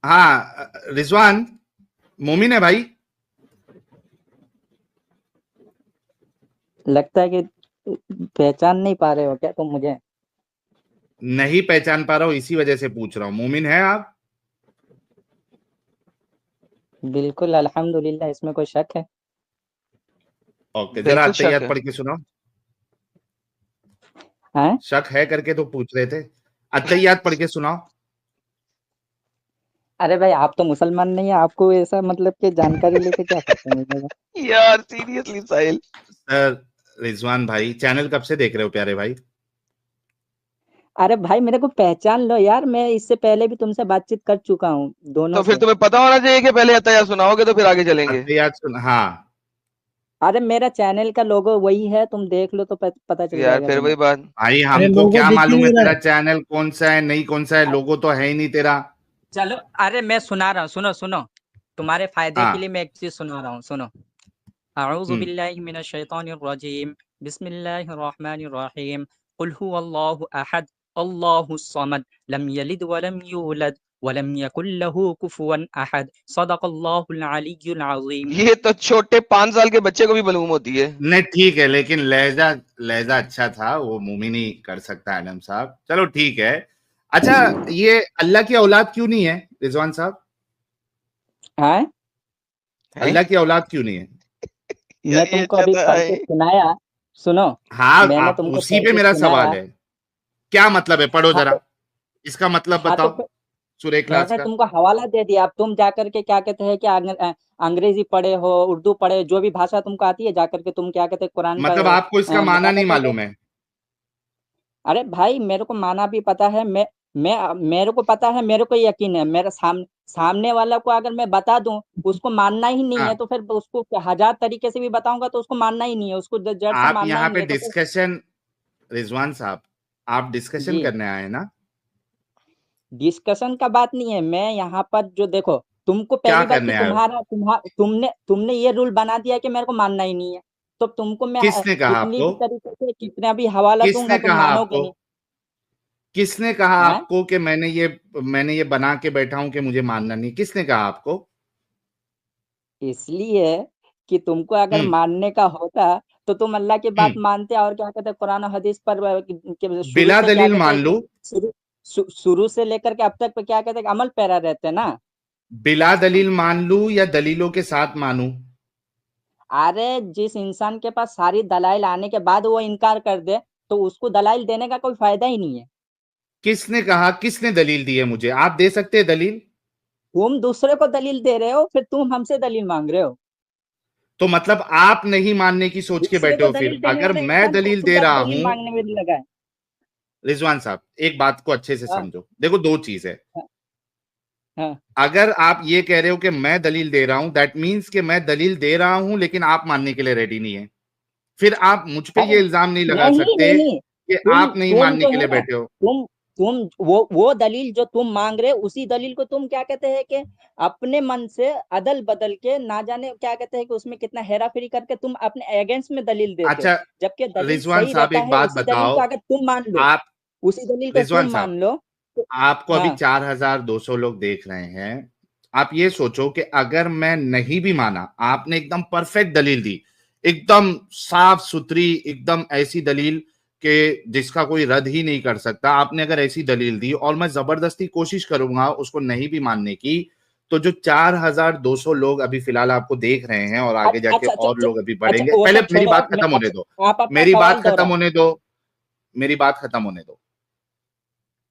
हाँ रिजवान, मोमिन है भाई। लगता है कि पहचान नहीं पा रहे हो क्या तुम मुझे? नहीं पहचान पा रहा हूँ, इसी वजह से पूछ रहा हूँ। मोमिन है आप? बिल्कुल अल्हम्दुलिल्लाह, इसमें कोई शक है? ओके, जरा बिल्कुल शक अत्तहियात है। पढ़ के सुनाओ। हैं? शक है करके तो पूछ रहे थे, अत्तहियात पढ़ के सुनाओ। अरे भाई, आप तो मुसलमान नहीं है, आपको ऐसा मतलब कि जानकारी लेके क्या फायदा मिलेगा? यार सीरियसली साहिल। सर रिजवान भाई, चैनल कब से देख रहे हो प्यारे भाई? अरे भाई, मेरे को पहचान लो यार, मैं इससे पहले भी तुमसे बातचीत कर चुका हूँ, दोनों तो फिर से। तुम्हें पता होना चाहिए कि पहले अत्तहियात सुनाओगे तो फिर आगे चलेंगे। अत्तहियात सुन, हाँ। अरे मेरा चैनल का लोगो वही है, तुम देख लो तो पता चल यार जाएगा फिर तुम्हें। वही बात। भाई अरे हमको लोगो क्या दिख ही मालूम है नहीं रहा तेरा है। चैनल कौन सा है नहीं कौन सा है, अ- लोगो तो है ही नहीं तेरा। चलो, अरे मैं सुना रहा हूँ, सुनो सुनो। तुम्हारे फायदे के लिए हाँ। मैं एक चीज सुना रहा हूँ, सुनो। अऊज़ु हम्म। बिल्लाहि मिनश शैतानिर रजीम। बिस्मिल्लाहिर रहमानिर रहीम। कुल हुवल्लाहु अहद, अल्लाहुस समद, लम यलिद वलम यूलद वलम यकुल लहू कुफुवन अहद। सदक़ल्लाहुल अलिय्युल अज़ीम। ये तो छोटे 5 साल के बच्चे को भी मालूम होती है। नहीं ठीक है, लेकिन लहजा लहजा अच्छा था, वो मोमिन ही कर सकता है आलम साहब, चलो ठीक है। अच्छा, ये अल्लाह की औलाद क्यों नहीं है रिजवान साहब? हाँ, हैं? अल्लाह की औलाद क्यों नहीं है? मैं यार ये तुमको अच्छा अभी था पढ़ के सुनाया। सुनो, हाँ, मैंने आप तुमको उसी पढ़ पे के मेरा सुनाया। सवाल है। क्या मतलब है, पढ़ो हाँ जरा, तो इसका मतलब हाँ तो बताओ, सूरह इखलास मैंने का। तुमको हवाला दे दिया, अब तुम जाकर के क्या कहते हैं कि अंग्रेजी पढ़े हो, उर्दू पढ़े, जो भी भाषा तुमको आती है, जाकर के तुम क्या कहते हैं कुरान का मतलब आपको इसका माना नहीं मुताला करो। मालूम है? अरे भाई, मेरे को माना भी पता है, मैं मेरे को पता है, मेरे को यकीन है, मेरे सामने वाला को अगर मैं बता दूं, उसको मानना ही नहीं है हाँ, तो फिर उसको हजार तरीके से भी बताऊंगा तो उसको मानना ही नहीं है, उसको जड़ से आप मानना यहाँ ही पे नहीं है तो फिर। डिस्कशन, रिजवान साहब, आप डिस्कशन जी, करने आए ना? डिस्कशन का बात नहीं है, मैं यहाँ पर जो देखो, तुमको क्या पहली बात कि करने आए हो? तुमने तुमने ये रूल बना दिया कि मेरे को मानना ही नहीं है। तो तुमको मैं किसने कहा कितनी आपको? भी तरीके से कितना भी हवाला दूंगा किसने तुम कहा मानोगे आपको? नहीं। किसने कहा हाँ, आपको कि मैंने ये बना के बैठा हूं कि मुझे मानना नहीं? किसने कहा आपको? इसलिए कि तुमको अगर हम्म। मानने का होता तो तुम अल्लाह की बात हम्म। मानते और क्या कहते हैं कुरान और हदीस पर शुरू बिला से क्या दलील कहते हैं मान कि लूं? शुरू से लेकर के अब तक पे क्या कहते हैं कि अमल पैरा रहते हैं ना। बिला दलील मान लूं या दलीलों के साथ मानूं? अरे जिस इंसान के पास सारी दलाइल आने के बाद वो इनकार कर दे तो उसको दलाइल देने का कोई फायदा ही नहीं है। किसने कहा, किसने दलील दी है मुझे? आप दे सकते हैं दलील? तुम दूसरे को दलील दे रहे हो, फिर तुम हमसे दलील मांग रहे हो। तो मतलब आप नहीं मानने की सोच के दूसरे बैठे को हो? फिर दलील देने अगर वाला मैं इंसान दलील खुद दे अब रहा दलील हूं, मांगने में लगा है। रिजवान साहब एक बात को अच्छे से हाँ, समझो, देखो दो चीज है। हाँ, हाँ। अगर आप ये कह रहे हो कि मैं दलील दे रहा हूं, दैट मीन्स कि मैं दलील दे रहा हूं लेकिन आप मानने के लिए रेडी नहीं है। फिर आप मुझ पे अरे ये इल्जाम नहीं लगा नहीं सकते नहीं, कि तुम आप नहीं तुम मानने जो के है लिए ना, बैठे हो। तुम तुम वो दलील जो तुम मांग रहे हो, उसी दलील को तुम क्या कहते हैं कि अपने मन से अदल बदल के ना जाने क्या कहते हैं कि उसमें कितना हेरा फेरी करके तुम अपने अगेंस्ट में दलील देते हो। अच्छा, जबकि दलील रिजवान सही साहब रहता एक है, बात उसी दलील बताओ। को अगर तुम मान लो, आप, उसी दलील को रिजवान तुम साहब, मान लो तो। आपको अभी हाँ, 4200 लोग देख रहे हैं। आप ये सोचो कि अगर मैं नहीं भी माना, आपने एकदम परफेक्ट दलील दी, एकदम साफ सुथरी, एकदम ऐसी दलील कि जिसका कोई रद्द ही नहीं कर सकता, आपने अगर ऐसी दलील दी और मैं जबरदस्ती कोशिश करूंगा उसको नहीं भी मानने की, तो जो 4200 लोग अभी फिलहाल आपको देख रहे हैं और आगे जाके अच्छा अच्छा और अच्छा। लोग अभी अच्छा, बढ़ेंगे, वो पहले सब मेरी छोड़ो, बात खत्म होने दो। अच्छा आप अपना मेरी सवाल बात खत्म दोहराओ। होने दो। मेरी बात खत्म होने दो।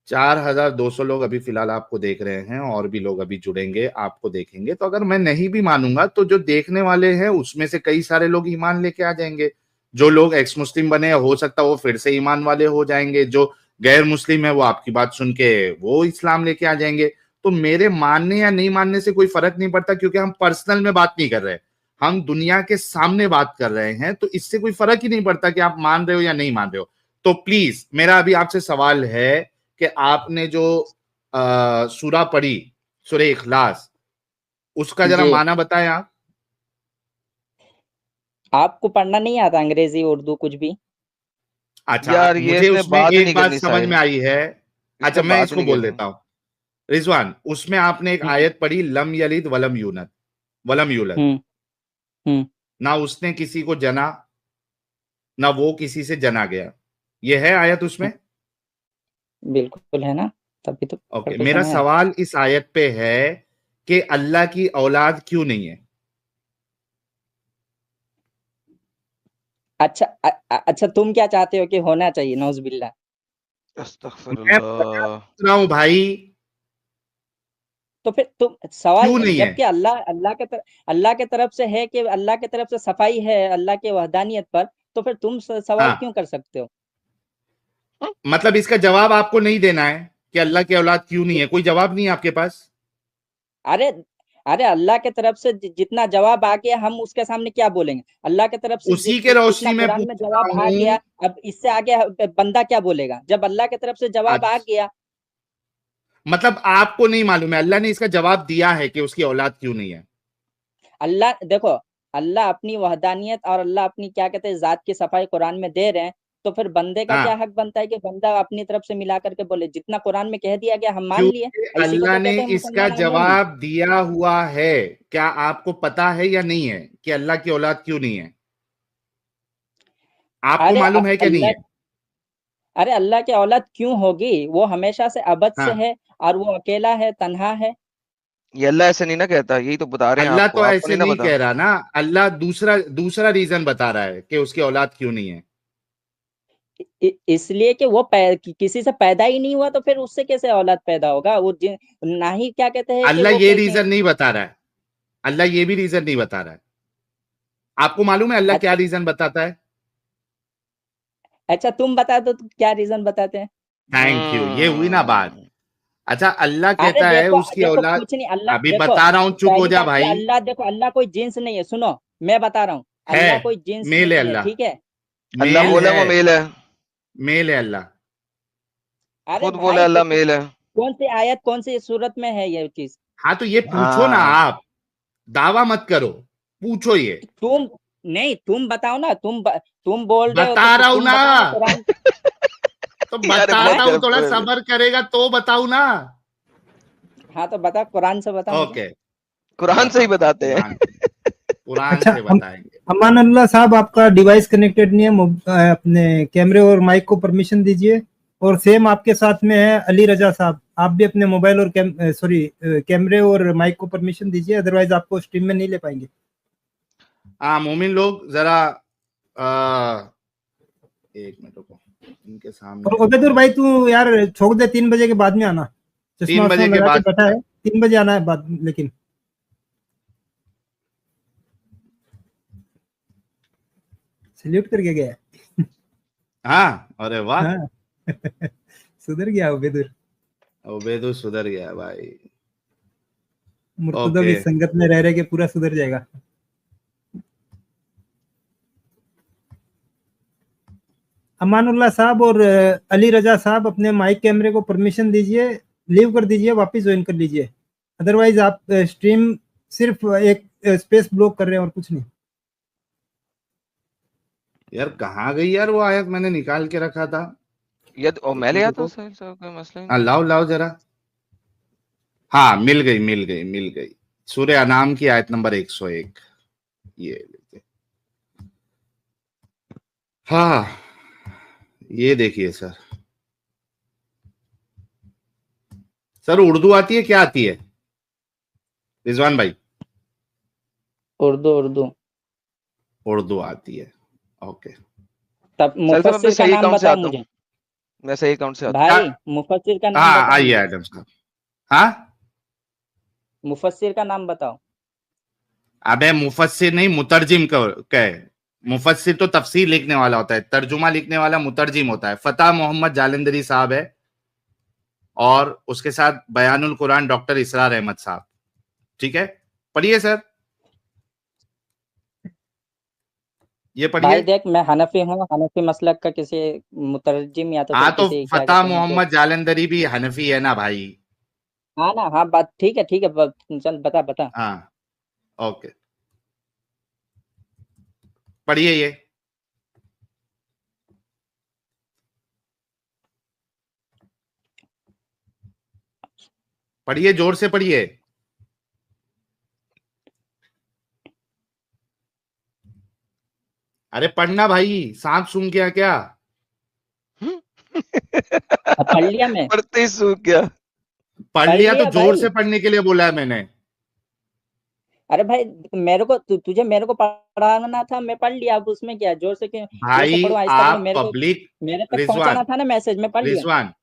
4200 लोग अभी फिलहाल आपको देख रहे हैं और भी लोग अभी जुड़ेंगे, आपको देखेंगे। तो अगर मैं नहीं भी मानूंगा तो जो देखने वाले हैं उसमें से कई सारे लोग ईमान लेके आ जाएंगे। जो लोग एक्स मुस्लिम बने, हो सकता है वो फिर से ईमान वाले हो जाएंगे। जो गैर मुस्लिम है वो आपकी बात सुन के वो इस्लाम लेके आ जाएंगे। तो मेरे मानने या नहीं मानने से कोई फर्क नहीं पड़ता, क्योंकि हम पर्सनल में बात नहीं कर रहे, हम दुनिया के सामने बात कर रहे हैं। तो इससे कोई फर्क ही नहीं पड़ता कि आप मान रहे हो या नहीं मान रहे हो। तो प्लीज मेरा अभी आपसे सवाल है कि आपने जो सूरा पढ़ी, सूरह इखलास, उसका जरा जी, माना बताएं आप। आपको पढ़ना नहीं आता अंग्रेजी उर्दू कुछ भी? अच्छा, यार ये मुझे इसमें उसमें बात एक नहीं बात करनी समझ में साहिल। आई है। अच्छा, इसमें मैं बात इसको नहीं बोल करनी। देता हूं। रिजवान, उसमें आपने एक आयत पढ़ी, लम यलिद वलम यूनद वलम यूलद, हम्म हम्म ना उसने किसी को जना, ना वो किसी से जना गया, ये है आयत उसमें? बिल्कुल है ना, तभी तो ओके, पढ़ के मेरा सुनाया। सवाल इस आयत पे है कि अल्लाह की औलाद क्यों नहीं है? अच्छा तुम क्या चाहते हो कि होना चाहिए? नौजुबिल्ला। मैं अस्तगफिरुल्लाह। पूछ रहा हूं भाई, तो फिर तुम सवाल, क्यों नहीं है? जबकि अल्लाह के तरफ से है कि अल्लाह के तरफ से सफाई है अल्लाह के वहदानियत पर, तो फिर तुम सवाल हाँ, क्यों कर सकते हो? मतलब इसका जवाब आपको नहीं देना है कि अल्लाह की औलाद क्यों नहीं है? कोई जवाब नहीं है आपके पास? अरे अरे अल्लाह के तरफ से जितना जवाब आ गया हम उसके सामने क्या बोलेंगे? अल्लाह के तरफ से उसी के जितना रोशनी में कुरान में पूछ जवाब रहा आ हूं। गया, अब इससे आगे बंदा क्या बोलेगा जब अल्लाह के तरफ से जवाब आ आज गया? मतलब आपको नहीं मालूम है, अल्लाह ने इसका जवाब दिया है कि उसकी औलाद क्यों नहीं है? अल्लाह देखो, अल्लाह अपनी वहदानियत और अल्लाह अपनी क्या कहते हैं जात की सफाई कुरान में दे रहे हैं, तो फिर बंदे का क्या हाँ, हक बनता है कि बंदा अपनी तरफ से मिला करके बोले? जितना कुरान में कह दिया गया हम मान लिए, क्योंकि इसी को अल्लाह तो ने कहते हैं इसका मुसलमान और मोमिन। जवाब दिया हुआ है। क्या आपको पता है या नहीं है कि अल्लाह की औलाद क्यों नहीं है? आपको अरे मालूम है कि नहीं अल्लाह, है? अरे अल्लाह की औलाद क्यों होगी? वो हमेशा से अबद से हाँ, है और वो अकेला है, तन्हा है। ये अल्लाह ऐसे नहीं ना कहता, यही तो बता रहे हैं अल्लाह आपको, तो आपको ऐसे नहीं ना नहीं पता। कह रहा ना। अल्लाह दूसरा दूसरा रीजन बता रहा है कि उसकी औलाद क्यों नहीं है। इसलिए कि वो किसी से पैदा ही नहीं हुआ, तो फिर उससे कैसे औलाद पैदा होगा? वो ना ही क्या कहते हैं कि अल्लाह वो ये रीजन नहीं बता रहा है। अल्लाह ये भी रीजन नहीं बता रहा है। आपको मालूम है अल्लाह क्या अच्छा रीजन बताता है? अच्छा तुम बता दो तो क्या रीजन बताते हैं? थैंक यू, ये हुई ना बात। हम्म। अच्छा, अल्लाह अरे कहता है देखो उसकी देखो औलाद। कुछ नहीं, अल्लाह अभी देखो, बता रहा हूं, चुप हो पहली जा बात कि भाई। अल्लाह देखो, अल्लाह कोई जिन्स नहीं है। सुनो, मैं बता रहा हूँ, है, अल्लाह कोई जिन्स मेल है नहीं है, अल्लाह। ठीक है? अल्लाह मेल बोला है। वो मेल है, मेल है अल्लाह। अरे खुद बोला भाई अल्लाह मेल है। कौन सी आयत कौन सी सूरत में है ये चीज? हाँ, तो ये पूछो ना हाँ, आप। दावा मत करो, पूछो ये। तुम नहीं, तुम बताओ ना, तुम बोल रहे हो बता तो रहा हूं तुम ना। बताओ ना कुरान। तो यार बहुत बताता हूं, थोड़ा गलत। सब्र करेगा तो बताऊं ना। हाँ तो बता, कुरान से बता मुझे। ओके, कुरान से ही बताता हूँ, बताते हैं। कुरान से। कुरान अच्छा से बताएंगे। अमान अल्लाह साहब, आपका डिवाइस कनेक्टेड नहीं है, अपने कैमरे और माइक को परमिशन दीजिए। और सेम आपके साथ में है अली रजा साहब, आप भी अपने मोबाइल और कैमरे और माइक को परमिशन दीजिए, अदरवाइज आपको स्ट्रीम में नहीं ले पाएंगे। हाँ, मोमिन लोग जरा आ, एक मिनट रुको, इनके और सामने उबैदुर मैं भाई तू यार छोड़ दे, 3 बजे के बाद में आना। चश्मा 3 वश्मा बजे के लगा के बाद। बैठा है, 3 बजे आना है बाद, लेकिन सल्यूट करके गया है। हाँ, अरे वाह। हाँ सुधर गया उबैदुर। उबैदुल सुधर गया भाई। मुर्तजा ओके। की संगत में रह रहे के पूरा सुधर जाएगा। अमानुल्लाह साहब और अली रजा साहब, अपने माइक कैमरे को परमिशन दीजिए, लीव कर दीजिए, वापस ज्वाइन कर लीजिए। अदरवाइज आप स्ट्रीम सिर्फ एक स्पेस ब्लॉक कर रहे हैं और कुछ नहीं। यार कहाँ गई यार वो आयत, मैंने निकाल के रखा था। यद और एक मैं ले मिनट आता रुको। हूँ साहिल साहब, कोई मसला ही हाँ, नहीं है। लाओ लाओ जरा। हाँ, मिल गई मिल गई मिल गई। सूर्य अनाम की आयत नंबर 101। ये लीजिए। हाँ, ये देखिए सर। सर, उर्दू आती है, क्या आती है रिजवान भाई? उर्दू उर्दू। उर्दू आती है। ओके। तब साहिल साहब मैं मुफस्सिर का सही नाम अकाउंट से बताओ आता हूँ, मुझे। मैं सही अकाउंट से आता हूँ। क्या? भाई मुफस्सिर का नाम हाँ, बताओ आइए मुझे। एडम साहब। हाँ, मुफस्सिर का नाम बताओ। अबे मुफस्सिर नहीं, मुतरजिम कहे। मुफस्सिर तो तफसीर लिखने वाला होता है, तर्जुमा लिखने वाला मुतरजिम होता है। फतेह मोहम्मद जालंधरी साहब है, और उसके साथ बयानुल कुरान डॉक्टर इसरार अहमद साहब। ठीक है, पढ़िए सर, ये भाई पढ़िए। देख, मैं हनफी हूँ, हनफी मसलक का किसी मुतरजिम या तो हाँ, फिर तो किसी क्या फतेह कहते हैं जो। मोहम्मद जालंधरी भी हनफी है ना भाई? हाँ ना, हाँ बात ठीक है, ठीक है, चल बता बता। हाँ, ओके, पढ़िए ये। पढ़िए, जोर से पढ़िए। अरे पढ़ना भाई, सांप सूंघ गया क्या? पढ़ लिया मैं, पढ़ते ही सूख गया। पढ़ पढ़ लिया तो लिया जोर भाई। से पढ़ने के लिए बोला है मैंने। अरे भाई मेरे को तुझे मेरे को पढ़ाना था, मैं पढ़ लिया, अब उसमें क्या है? जोर से क्यों, जोर से भाई पढ़ो, आहिस्ता पढ़ो, आप पब्लिक, मेरे तक रिजवान पहुंचाना था ना मैसेज, मैं पढ़ लिया। रिजवान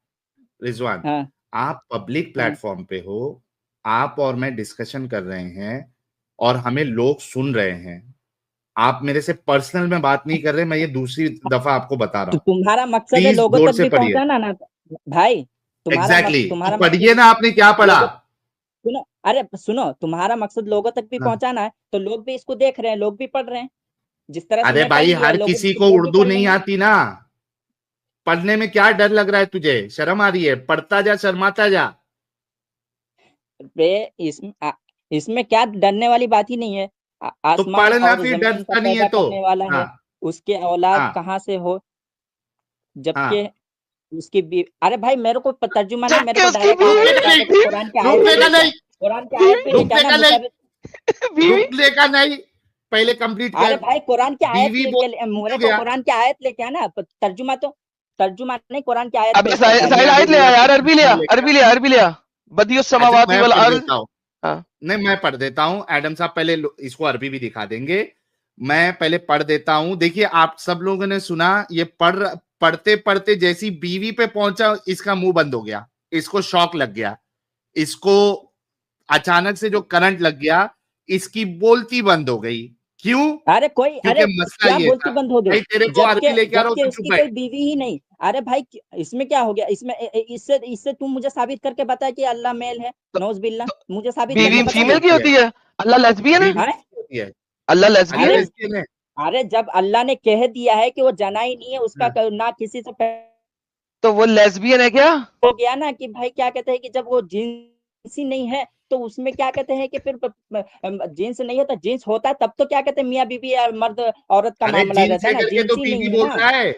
रिजवान हाँ आप पब्लिक हाँ प्लेटफॉर्म पे हो, आप और मैं डिस्कशन कर रहे हैं और हमें लोग सुन रहे हैं। आप मेरे से पर्सनल में बात नहीं कर रहे, मैं ये दूसरी दफा आपको बता रहा तो हूँ। तुम्हारा मकसद है प्लीज लोगों जोर तक से भी पढ़िए। पहुंचाना ना भाई, एग्जैक्टली तो तुम्हारा पढ़िए मकसद ना, आपने क्या पढ़ा? लोगों, सुनो, अरे सुनो, तुम्हारा मकसद लोगों तक भी हाँ। पहुंचाना है, तो लोग भी इसको देख रहे हैं, लोग भी पढ़ रहे हैं, जिस तरह से अरे मैं पढ़ भाई, लिया, हर लोग किसी को लोग भी उर्दू पढ़ नहीं लेंगे। आती ना। पढ़ने में क्या डर लग रहा है तुझे? शर्म आ रही है? पढ़ता जा, शर्माता जा। बे इसमें क्या डरने वाली बात ही नहीं है। तो आसमान पढ़ना, और फिर जमीन का डरता नहीं है पैदा तो। करने वाला हाँ है, उसके औलाद हाँ कहाँ से हो, जबकि हाँ। उसकी अरे भाई मेरे को तर्जुमा नहीं, मेरे जबकि को उसकी डायरेक्ट बीवी क्या कहते हैं, नहीं, कुरान की आयत भी रुकने का लेके आ, नहीं, कुरान की आयत भी बीवी लेके रुकने आना का नहीं, बीवी रुकने का नहीं। पहले कंप्लीट अरे कर। भाई कुरान की आयत बीवी बोल लेके मेरे क्यों को गया? कुरान की आयत लेके आना, तर्जुमा नहीं, कुरान की आयत अबे पेश करना है साहिल मेरे मैं को। आयत ले आ यार, अरबी ले आ, लेके अरबी ले आ, अरबी ले आ। बदियुस अच्छा समावाती मैं वल पढ़ अर्ज। देता हूँ। हाँ नहीं, मैं पढ़ देता हूँ। एडम साहब पहले इसको अरबी भी दिखा देंगे। मैं पहले पढ़ देता हूँ। देखिए, आप सब लोगों ने सुना, ये पढ़ते पढ़ते जैसी बीवी पे पहुंचा, इसका मुंह बंद हो गया, इसको शॉक लग गया, इसको अचानक से जो करंट लग गया, इसकी बोलती बंद हो गई। क्यों? अरे क्योंकि मसला क्या ये बोलती था, बंद हो गई? भाई तेरे को जबकि अरबी लेके आ रहा हूँ जबकि तो चुप उसकी कोई बैठ। बीवी ही नहीं। अरे भाई इसमें क्या हो गया? इसमें इससे इससे तुम मुझे साबित करके बता कि अल्लाह मेल है, तो, नौज बिल्ला, तो मुझे साबित बीवी बीवी करके बता किसकी ना। फीमेल की होती है? होती है? अल्लाह लेस्बियन है? बीवी हाँ? किसकी होती है? अल्लाह अल्लाह लेस्बियन अरे है? लेस्बियन है? अरे जब अल्लाह ने कह दिया है कि वो जना ही नहीं है, उसका हाँ। ना किसी से तो वो लेस्बियन है क्या? हो गया ना कि भाई क्या कहते हैं कि जब वो जिन्सी नहीं है, तो उसमें क्या कहते हैं कि फिर जीन्स नहीं है, तो जीन्स होता है तब तो क्या कहते हैं मियाँ बीबी या मर्द औरत का अरे मामला जीन्स रहता है है ना, करके तो जिन्सी बीवी नहीं है ना। बोलता है।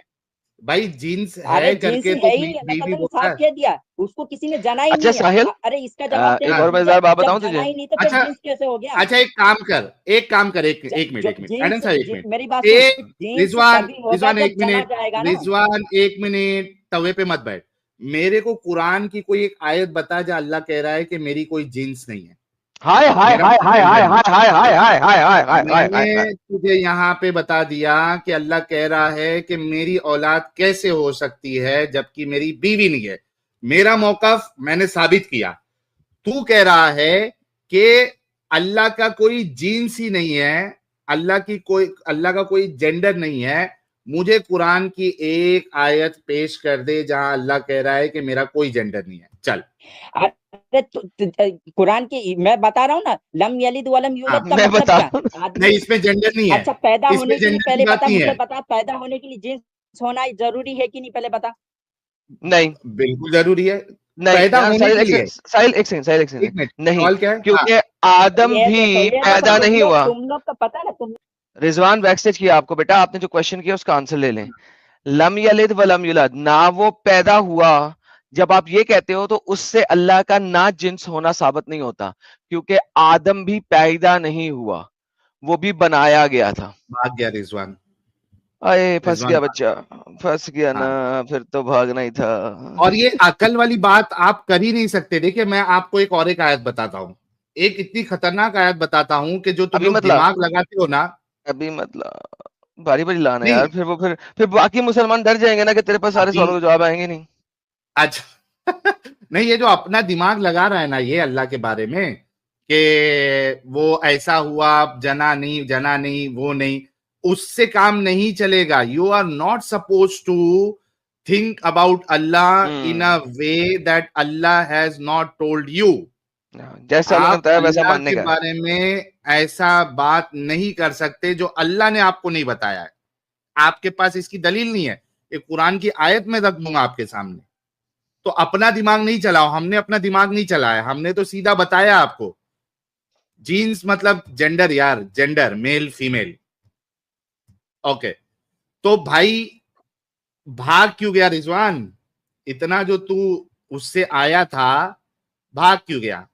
भाई जीन्स अरे है जिन्सी करके तो है ही नहीं, अल्लाह बीवी ताला ने बोलता साफ है। कह दिया, उसको किसी ने जना ही अच्छा नहीं है। साहिल, अरे इसका जवाब दे एक कि और मुझे मजेदार बात जब बताऊं जना तुझे? ही नहीं तो फिर अच्छा जीन्स कैसे हो गया? अच्छा, एक काम कर, एक काम कर, एक मिनट, जो एक मिनट, एडम जीन्स साहब एक मिनट, मेरी बात सुन, एक जीन्स रिजवान, तभी होगा रिजवान जब एक जना मिनट, जाएगा ना। रिजवान एक मिनट, तवे पे मत बैठ। मेरे को कुरान की कोई एक आयत बता जहाँ अल्लाह कह रहा है कि मेरी कोई जीन्स नहीं है। हाय हाय मेरा हाय कोई हाय जेंडर हाय नहीं। हाय हाय हाय हाय हाय हाय हाय हाय हाय। मैंने तुझे यहाँ पे बता दिया कि अल्लाह कह रहा है कि मेरी औलाद कैसे हो सकती है जबकि मेरी बीवी नहीं है। मेरा मौकफ मैंने साबित किया। तू कह रहा है कि अल्लाह का कोई जीन्स ही नहीं है, अल्लाह का कोई जेंडर नहीं है। मुझे कुरान की एक आयत पेश कर दे जहां अल्लाह कह रहा है कि मेरा कोई जेंडर नहीं है। चल। अरे कुरान की मैं बता रहा हूँ ना, लम यलिद वलम हाँ, यूलद का मैं मतलब बता क्या? रहा हूँ। आदमी, नहीं, इसमें जेंडर नहीं है। अच्छा पैदा इसमें होने के लिए जेंडर की पहले बात बता, नहीं मुझे है। बता, पैदा होने के लिए जीन्स होना जरूरी है कि नहीं, पहले बता। नहीं बिल्कुल जरूरी है नहीं पैदा यार, होने साहिल के एक लिए। सेकंड, साहिल एक सेकंड, साहिल एक एक सेकंड। मिनट, नहीं, सवाल क्या है? हाँ। क्योंकि आदम भी ये देखो पैदा नहीं हुआ। तुम लोग का पता है ना, तुम रिजवान बैकस्टेज किया आपको बेटा, आपने जो क्वेश्चन किया उसका आंसर ले लें। लम यलिद व लम युलद, ना वो पैदा हुआ। जब आप ये कहते हो तो उससे अल्लाह का ना जिन्स होना साबित नहीं होता, क्योंकि आदम भी पैदा नहीं हुआ, वो भी बनाया गया था। भाग गया रिजवान। अरे फंस रिजवान गया भाग बच्चा, फंस गया गया। ना, हाँ। फिर तो भागना ही था। और ये अकल वाली बात आप कर ही नहीं सकते। देखिए, मैं आपको एक और एक आयत बताता हूँ, एक इतनी खतरनाक आयत बताता हूँ कि जो तुम अभी लोग मतलब, दिमाग लगाते हो ना। अभी मतलब बारी बारी लाना नहीं। यार, फिर वो फिर बाकी मुसलमान डर जाएंगे ना कि तेरे पास सारे अभी सवालों के जवाब आएंगे नहीं। अच्छा नहीं, ये जो अपना दिमाग लगा रहा है ना ये अल्लाह के बारे में कि वो ऐसा हुआ, जना नहीं, वो नहीं, उससे काम नहीं चलेगा। You are not suppose to think about Allah in a way that Allah has not told you. जैसा अल्लाह ने आप बताया वैसा अल्लाह मानने के का है। बारे में ऐसा बात नहीं कर सकते जो अल्लाह ने आपको नहीं बताया है। आपके पास इसकी दलील नहीं है, ये कुरान की आयत में रख दूंगा आपके सामने। तो अपना दिमाग नहीं चलाओ, हमने अपना दिमाग नहीं चलाया, हमने तो सीधा बताया आपको। जीन्स मतलब जेंडर यार, जेंडर मेल फीमेल। ओके, तो भाई भाग क्यों गया रिजवान? इतना जो तू उससे आया था, भाग क्यों गया?